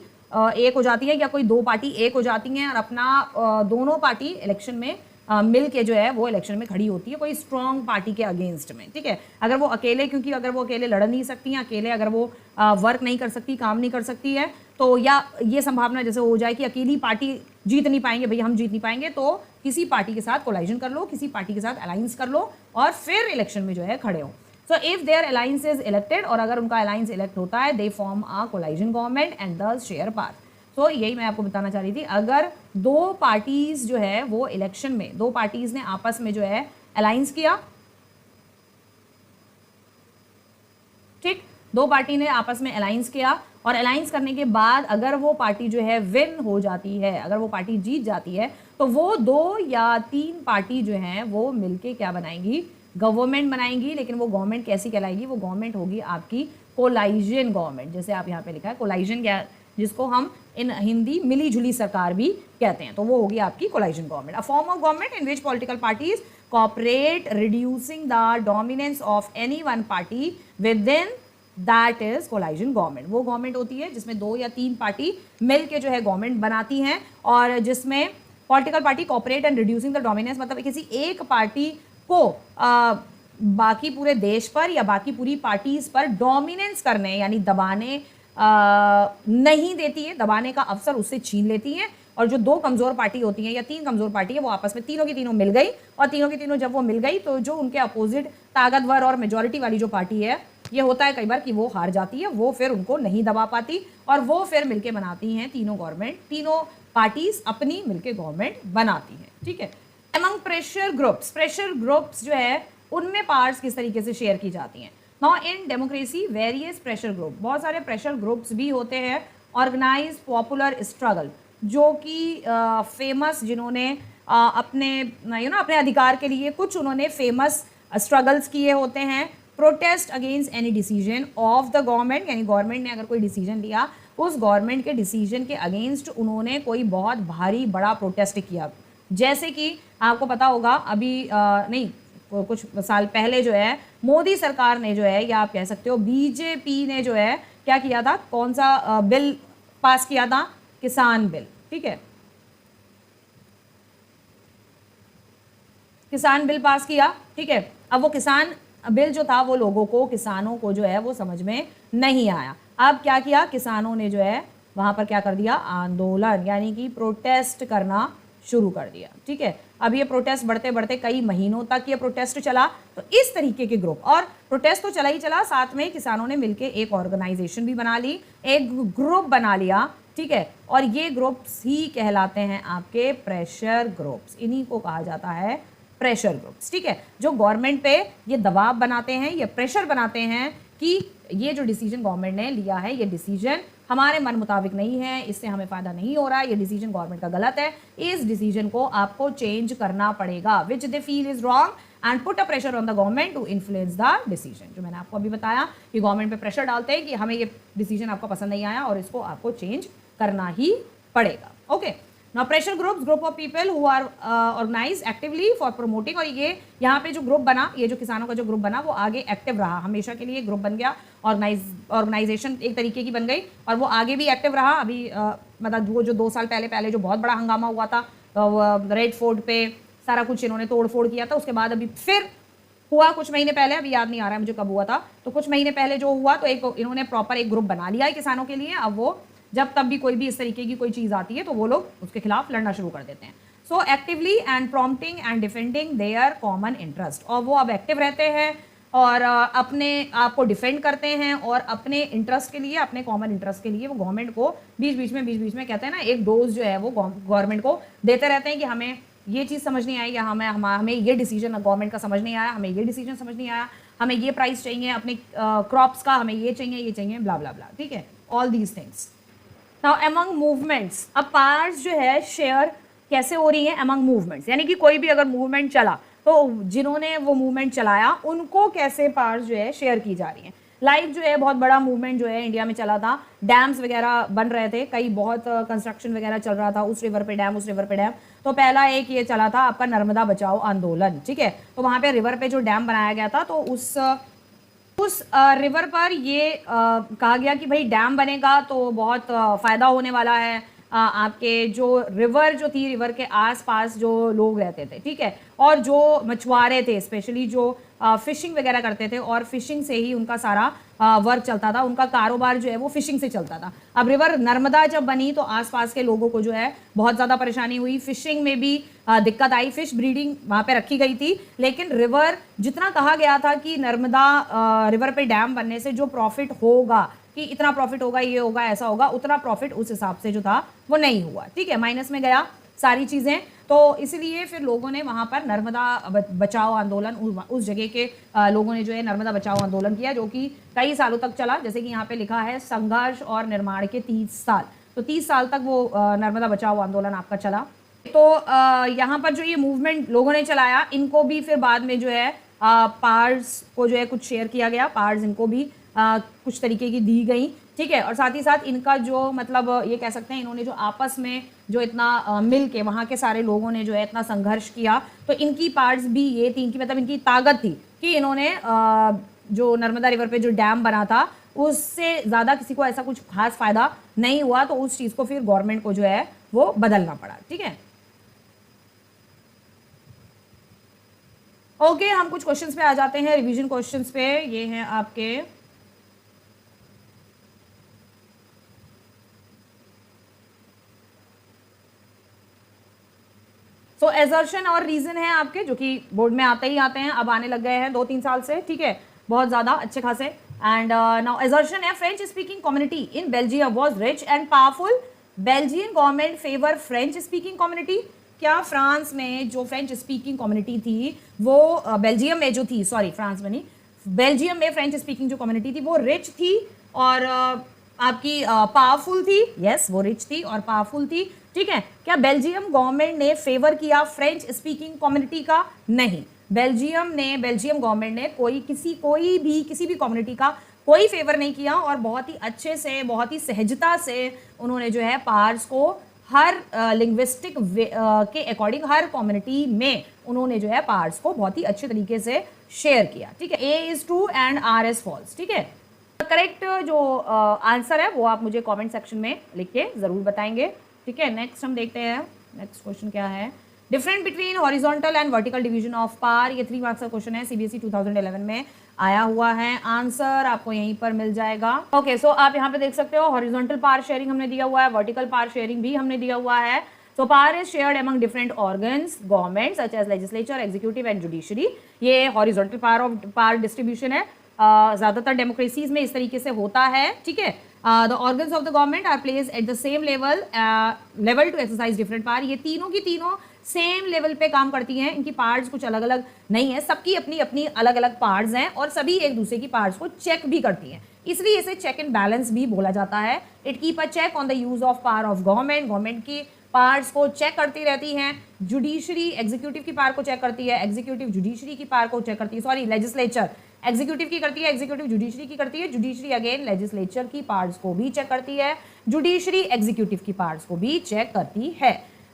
एक हो जाती है या कोई दो पार्टी एक हो जाती हैं और अपना दोनों पार्टी इलेक्शन में मिल के जो है वो इलेक्शन में खड़ी होती है कोई स्ट्रॉन्ग पार्टी के अगेंस्ट में, ठीक है। अगर वो अकेले, क्योंकि अगर वो अकेले लड़ नहीं सकती हैं, अकेले अगर वो वर्क नहीं कर सकती, काम नहीं कर सकती है, तो या ये संभावना जैसे हो जाए कि अकेली पार्टी जीत नहीं पाएंगे, भैया हम जीत नहीं पाएंगे, तो किसी पार्टी के साथ कोलाइजन कर लो, किसी पार्टी के साथ अलायंस कर लो और फिर इलेक्शन में जो है खड़े हो। So if their alliance is elected, और अगर उनका अलायंस इलेक्ट होता है, they form a coalition government and thus share power. तो यही मैं आपको बताना चाह रही थी, अगर दो पार्टीज जो है वो इलेक्शन में, दो पार्टीज ने आपस में जो है अलायंस किया, ठीक, दो पार्टी ने आपस में अलायंस किया और अलायंस करने के बाद अगर वो पार्टी जो है विन हो जाती है, अगर वो पार्टी जीत जाती है, तो वो 2 या 3 पार्टी जो हैं वो मिलके क्या बनाएंगी? गवर्नमेंट बनाएंगी। लेकिन वो गवर्नमेंट कैसी कहलाएगी? वो गवर्नमेंट होगी आपकी कोलाइजन गवर्नमेंट, जैसे आप यहाँ पे लिखा है कोलाइजन, क्या जिसको हम इन हिंदी मिली जुली सरकार भी कहते हैं, तो वो होगी आपकी coalition government. A form of government in which political parties cooperate reducing the dominance of any one party within that is coalition government. वो गवर्नमेंट होती है जिसमें 2 या 3 पार्टी मिल के जो है गवर्नमेंट बनाती हैं और जिसमें political party cooperate and reducing the dominance, मतलब किसी एक पार्टी को बाकी पूरे देश पर या बाकी पूरी पार्टीज पर डोमिनेंस करने यानी दबाने नहीं देती है, दबाने का अवसर उससे छीन लेती हैं। और जो 2 कमज़ोर पार्टी होती हैं या 3 कमज़ोर पार्टी है वो आपस में तीनों की तीनों मिल गई, और तीनों की तीनों जब वो मिल गई तो जो उनके अपोजिट ताकतवर और मेजॉरिटी वाली जो पार्टी है, ये होता है कई बार कि वो हार जाती है, वो फिर उनको नहीं दबा पाती और वो फिर मिलके बनाती हैं तीनों गवर्नमेंट, तीनों पार्टीज अपनी मिलके गवर्नमेंट बनाती हैं, ठीक है। एमंग प्रेशर ग्रुप्स जो है उनमें पावर्स किस तरीके से शेयर की जाती हैं? Now in democracy various pressure group, बहुत सारे प्रेशर ग्रुप्स भी होते हैं। ऑर्गेनाइज पॉपुलर स्ट्रगल, जो कि फेमस, जिन्होंने अपने अपने अधिकार के लिए कुछ उन्होंने फेमस स्ट्रगल्स किए होते हैं। Protest against any decision of the government, यानी गवर्नमेंट ने अगर कोई डिसीजन लिया, उस गवर्नमेंट के डिसीजन के अगेंस्ट उन्होंने कोई बहुत भारी बड़ा प्रोटेस्ट किया। जैसे कि आपको पता होगा अभी नहीं कुछ साल पहले जो है मोदी सरकार ने जो है, या आप कह सकते हो बीजेपी ने जो है क्या किया था, कौन सा बिल पास किया था? किसान बिल, ठीक है, किसान बिल पास किया, ठीक है। अब वो किसान बिल जो था वो लोगों को, किसानों को जो है वो समझ में नहीं आया। अब क्या किया किसानों ने जो है वहाँ पर क्या कर दिया? आंदोलन, यानी कि प्रोटेस्ट करना शुरू कर दिया, ठीक है। अब ये प्रोटेस्ट बढ़ते बढ़ते कई महीनों तक ये प्रोटेस्ट चला। तो इस तरीके के ग्रुप, और प्रोटेस्ट तो चला ही चला, साथ में किसानों ने मिलके एक ऑर्गेनाइजेशन भी बना ली, एक ग्रुप बना लिया, ठीक है। और ये ग्रुप्स ही कहलाते हैं आपके प्रेशर ग्रुप्स, इन्हीं को कहा जाता है प्रेशर ग्रुप्स, ठीक है। जो गवर्नमेंट पे ये दबाव बनाते हैं, ये प्रेशर बनाते हैं कि ये जो डिसीजन गवर्नमेंट ने लिया है, ये डिसीजन हमारे मन मुताबिक नहीं है, इससे हमें फ़ायदा नहीं हो रहा है, ये डिसीजन गवर्नमेंट का गलत है, इस डिसीजन को आपको चेंज करना पड़ेगा, which they feel is wrong and put a pressure on the government to influence the decision. जो मैंने आपको अभी बताया कि गवर्नमेंट पे प्रेशर डालते हैं कि हमें ये डिसीजन आपको पसंद नहीं आया और इसको आपको चेंज करना ही पड़ेगा। Okay, now pressure groups, group of people who are organise actively for promoting, और ये यहाँ पे जो ग्रुप बना, ये जो किसानों का जो ग्रुप बना वो आगे एक्टिव रहा, हमेशा के लिए ग्रुप बन गया, ऑर्गेनाइजेशन एक तरीके की बन गई और वो आगे भी एक्टिव रहा। अभी मतलब वो जो 2 साल पहले जो बहुत बड़ा हंगामा हुआ था रेड फोर्ट पे, सारा कुछ इन्होंने तोड़ फोड़ किया था, उसके बाद अभी फिर हुआ कुछ महीने पहले, अभी याद नहीं आ रहा है मुझे कब हुआ था, तो कुछ महीने पहले जो हुआ तो एक इन्होंने प्रॉपर एक ग्रुप बना लिया है किसानों के लिए। अब वो जब तब भी कोई भी इस तरीके की कोई चीज़ आती है तो वो लोग उसके खिलाफ लड़ना शुरू कर देते हैं। So actively and prompting and defending their common interest, और वो अब एक्टिव रहते हैं और अपने आप को डिफेंड करते हैं और अपने इंटरेस्ट के लिए, अपने कॉमन इंटरेस्ट के लिए वो गवर्नमेंट को बीच बीच में कहते हैं ना, एक डोज जो है वो गवर्नमेंट को देते रहते हैं कि हमें ये चीज़ समझ नहीं आई, या हमें ये डिसीजन गवर्नमेंट का समझ नहीं आया, हमें ये डिसीजन समझ नहीं आया, हमें ये प्राइस चाहिए अपने क्रॉप्स का, हमें ये चाहिए ब्ला ब्ला ब्ला, ठीक है, all these things. Now among movements, अब पावर्स जो है शेयर कैसे हो रही है अमंग मूवमेंट्स, यानी कि कोई भी अगर मूवमेंट चला तो जिन्होंने वो मूवमेंट चलाया उनको कैसे पावर्स जो है शेयर की जा रही हैं। लाइक जो है बहुत बड़ा मूवमेंट जो है इंडिया में चला था, डैम्स वगैरह बन रहे थे, कई बहुत कंस्ट्रक्शन वगैरह चल रहा था, उस रिवर पे डैम, उस रिवर पे डैम। तो पहला एक ये चला था आपका नर्मदा बचाओ आंदोलन, ठीक है, तो वहाँ पे रिवर पे जो डैम बनाया गया था तो उस रिवर पर ये कहा गया कि भाई डैम बनेगा तो बहुत फ़ायदा होने वाला है, आपके जो रिवर जो थी, रिवर के आसपास जो लोग रहते थे, ठीक है, और जो मछुआरे थे स्पेशली, जो फिशिंग वगैरह करते थे और फिशिंग से ही उनका सारा वर्क चलता था, उनका कारोबार जो है वो फिशिंग से चलता था। अब रिवर नर्मदा जब बनी तो आसपास के लोगों को जो है बहुत ज़्यादा परेशानी हुई, फिशिंग में भी दिक्कत आई, फिश ब्रीडिंग वहाँ पे रखी गई थी, लेकिन रिवर जितना कहा गया था कि नर्मदा रिवर पे डैम बनने से जो प्रॉफिट होगा कि इतना प्रॉफिट होगा, ये होगा, ऐसा होगा, उतना प्रॉफिट उस हिसाब से जो था वो नहीं हुआ, ठीक है, माइनस में गया सारी चीज़ें। तो इसलिए फिर लोगों ने वहाँ पर नर्मदा बचाओ आंदोलन, उस जगह के लोगों ने जो है नर्मदा बचाओ आंदोलन किया, जो कि कई सालों तक चला, जैसे कि यहाँ पे लिखा है संघर्ष और निर्माण के 30 साल, तो 30 साल तक वो नर्मदा बचाओ आंदोलन आपका चला। तो यहाँ पर जो ये मूवमेंट लोगों ने चलाया, इनको भी फिर बाद में जो है पार्ट्स को जो है कुछ शेयर किया गया, पार्ट्स इनको भी कुछ तरीके की दी गई, ठीक है, और साथ ही साथ इनका जो मतलब ये कह सकते हैं इन्होंने जो आपस में जो इतना मिल के वहाँ के सारे लोगों ने जो है इतना संघर्ष किया, तो इनकी पार्ट्स भी ये थी, इनकी मतलब इनकी ताकत थी कि इन्होंने जो नर्मदा रिवर पे जो डैम बना था उससे ज़्यादा किसी को ऐसा कुछ खास फायदा नहीं हुआ, तो उस चीज़ को फिर गवर्नमेंट को जो है वो बदलना पड़ा, ठीक है। ओके, हम कुछ क्वेश्चंस पे आ जाते हैं, रिवीजन क्वेश्चंस पे। ये हैं आपके सो एजर्शन और रीजन है आपके, जो कि बोर्ड में आते ही आते हैं, अब आने लग गए हैं 2-3 साल से, ठीक है, बहुत ज़्यादा अच्छे खासे। एंड नाउ एजर्शन है French speaking community in Belgium was rich and powerful, Belgian government favour French speaking community. क्या फ्रांस में जो फ्रेंच स्पीकिंग कम्युनिटी थी वो बेल्जियम में जो थी, सॉरी फ्रांस में नहीं, बेल्जियम में फ्रेंच स्पीकिंग जो कम्युनिटी थी वो रिच थी और आपकी पावरफुल थी, यस वो रिच थी और पावरफुल थी, ठीक है। क्या बेल्जियम गवर्नमेंट ने फेवर किया फ्रेंच स्पीकिंग कम्युनिटी का? नहीं, बेल्जियम गवर्नमेंट ने किसी भी कम्युनिटी का कोई फेवर नहीं किया और बहुत ही अच्छे से, बहुत ही सहजता से उन्होंने जो है पार्ट्स को हर लिंग्विस्टिक के अकॉर्डिंग हर कम्युनिटी में उन्होंने जो है पार्ट्स को बहुत ही अच्छे तरीके से शेयर किया, ठीक है। A is true and R is false, ठीक है। करेक्ट जो आंसर है वो आप मुझे कमेंट सेक्शन में लिख के ज़रूर बताएंगे, ठीक है। नेक्स्ट हम देखते हैं, नेक्स्ट क्वेश्चन क्या है, different between horizontal and vertical division of power. ये 3 मार्क्स का क्वेश्चन है, CBSE 2011 में आया हुआ है, आंसर आपको यहीं पर मिल जाएगा। ओके, सो आप यहाँ पे देख सकते हो हॉरिजॉन्टल पार शेयरिंग हमने दिया हुआ है, वर्टिकल पार शेयरिंग भी हमने दिया हुआ है। So power is shared among different organs, government such as legislature, executive and judiciary. ये horizontal power distribution है, ज़्यादातर डेमोक्रेसीज में इस तरीके से होता है, ठीक है। The organs of the government are placed at the same level to exercise different power. ये तीनों की तीनों सेम लेवल पे काम करती हैं, इनकी पार्ट्स कुछ अलग अलग नहीं है, सबकी अपनी अपनी अलग अलग पार्ट्स हैं और सभी एक दूसरे की पार्ट्स को चेक भी करती हैं, इसलिए इसे चेक एंड बैलेंस भी बोला जाता है। It keep a check on the use of power of government, government की पार्ट्स को चेक करती रहती हैं। जुडिशरी एग्जीक्यूटिव की पावर को चेक करती है, एग्जीक्यूटिव जुडिशरी की पावर को चेक करती है, सॉरी लेजिस्लेचर एग्जीक्यूटिव की करती है, एग्जीक्यूटिव जुडिशरी की करती है, जुडिशरी अगेन लेजिस्लेचर की पार्ट्स को भी चेक करती है, जुडिशरी एग्जीक्यूटिव की पार्ट्स को भी चेक करती है।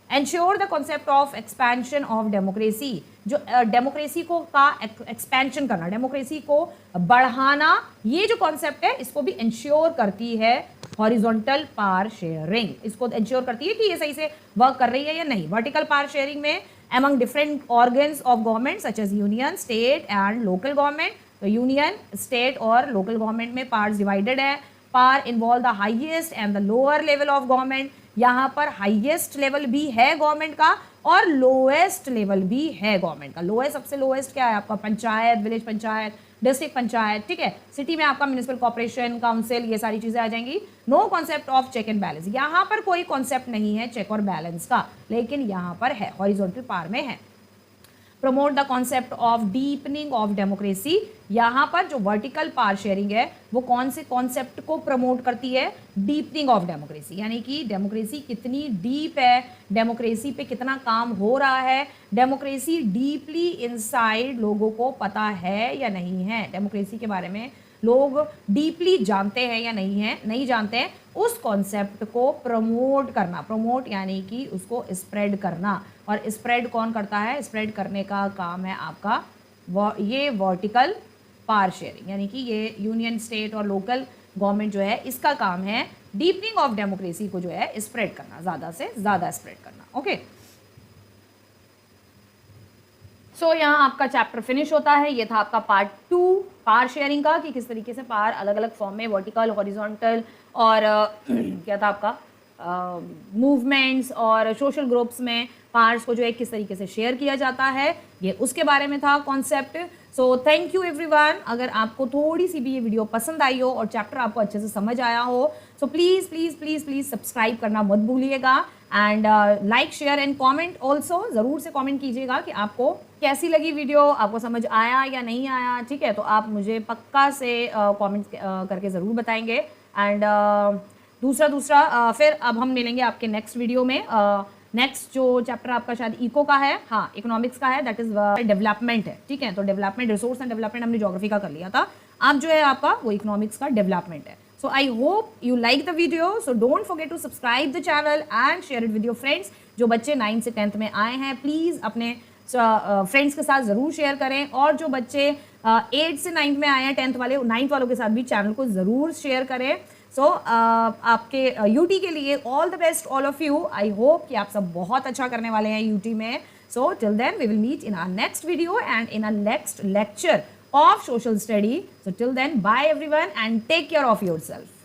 Ensure the concept of expansion of democracy, जो डेमोक्रेसी को का एक्सपेंशन करना, डेमोक्रेसी को बढ़ाना, ये जो कॉन्सेप्ट है इसको भी इंश्योर करती है हॉरिजॉन्टल पावर शेयरिंग, इसको इंश्योर करती है कि ये सही से वर्क कर रही है या नहीं। वर्टिकल पावर शेयरिंग में among different organs of government such as union, state and local government, तो यूनियन, स्टेट और लोकल गवर्नमेंट में पार्ट्स डिवाइडेड है। Power involve the highest and the lower level of government, यहाँ पर highest level भी है government का और लोएस्ट लेवल भी है गवर्नमेंट का। लोएस्ट, सबसे लोएस्ट क्या है आपका? पंचायत, विलेज पंचायत, डिस्ट्रिक्ट पंचायत, ठीक है। सिटी में आपका म्युनिसिपल कॉर्पोरेशन, काउंसिल, ये सारी चीजें आ जाएंगी। No concept of check and balance, यहाँ पर कोई कॉन्सेप्ट नहीं है चेक और बैलेंस का, लेकिन यहाँ पर है, हॉरिजॉन्टल पावर में है। Promote the concept of deepening of democracy, यहाँ पर जो वर्टिकल पावर शेयरिंग है वो कौन से कॉन्सेप्ट को प्रमोट करती है? डीपनिंग ऑफ डेमोक्रेसी, यानी कि डेमोक्रेसी कितनी डीप है, डेमोक्रेसी पे कितना काम हो रहा है, डेमोक्रेसी डीपली इनसाइड लोगों को पता है या नहीं है, डेमोक्रेसी के बारे में लोग डीपली जानते हैं या नहीं जानते हैं, उस कॉन्सेप्ट को प्रमोट करना। प्रमोट यानी कि उसको स्प्रेड करना, और स्प्रेड कौन करता है? स्प्रेड करने का काम है आपका ये वर्टिकल पावर शेयरिंग, यानी कि ये यूनियन, स्टेट और लोकल गवर्नमेंट जो है इसका काम है डीपनिंग ऑफ डेमोक्रेसी को जो है स्प्रेड करना, ज़्यादा से ज़्यादा स्प्रेड करना। ओके, सो यहाँ आपका चैप्टर फिनिश होता है। ये था आपका पार्ट 2 पावर शेयरिंग का, कि किस तरीके से पावर अलग अलग फॉर्म में, वर्टिकल, हॉरिजॉन्टल और क्या था आपका मूवमेंट्स और सोशल ग्रुप्स में पावर्स को जो है किस तरीके से शेयर किया जाता है, ये उसके बारे में था concept. So thank you everyone. अगर आपको थोड़ी सी भी ये वीडियो पसंद आई हो और चैप्टर आपको अच्छे से समझ आया हो, so please please please please subscribe करना मत भूलिएगा, and like, share and comment also, ज़रूर से कमेंट कीजिएगा कि आपको कैसी लगी वीडियो, आपको समझ आया या नहीं आया, ठीक है। तो आप मुझे पक्का से कमेंट करके ज़रूर बताएंगे। एंड दूसरा फिर अब हम मिलेंगे आपके नेक्स्ट वीडियो में। नेक्स्ट जो चैप्टर आपका शायद इको का है, हाँ इकोनॉमिक्स का है, दैट इज डेवलपमेंट है, ठीक है। तो डेवलपमेंट, रिसोर्स एंड डेवलपमेंट हमने ज्योग्राफी का कर लिया था, अब जो है आपका वो इकोनॉमिक्स का डेवलपमेंट है। So I hope you like the video. So don't forget to subscribe the channel and share it with your friends. जो बच्चे 9th से 10th में आए हैं, प्लीज़ अपने फ्रेंड्स के साथ ज़रूर शेयर करें, और जो बच्चे 8th से 9th में आए हैं, 10th वाले, 9th वालों के साथ भी चैनल को ज़रूर शेयर करें। सो आपके यूटी के लिए all the best all of you. I hope कि आप सब बहुत अच्छा करने वाले हैं यूटी में। So till then we will meet in our next video and in our next lecture of social study. So till then, bye everyone and take care of yourself.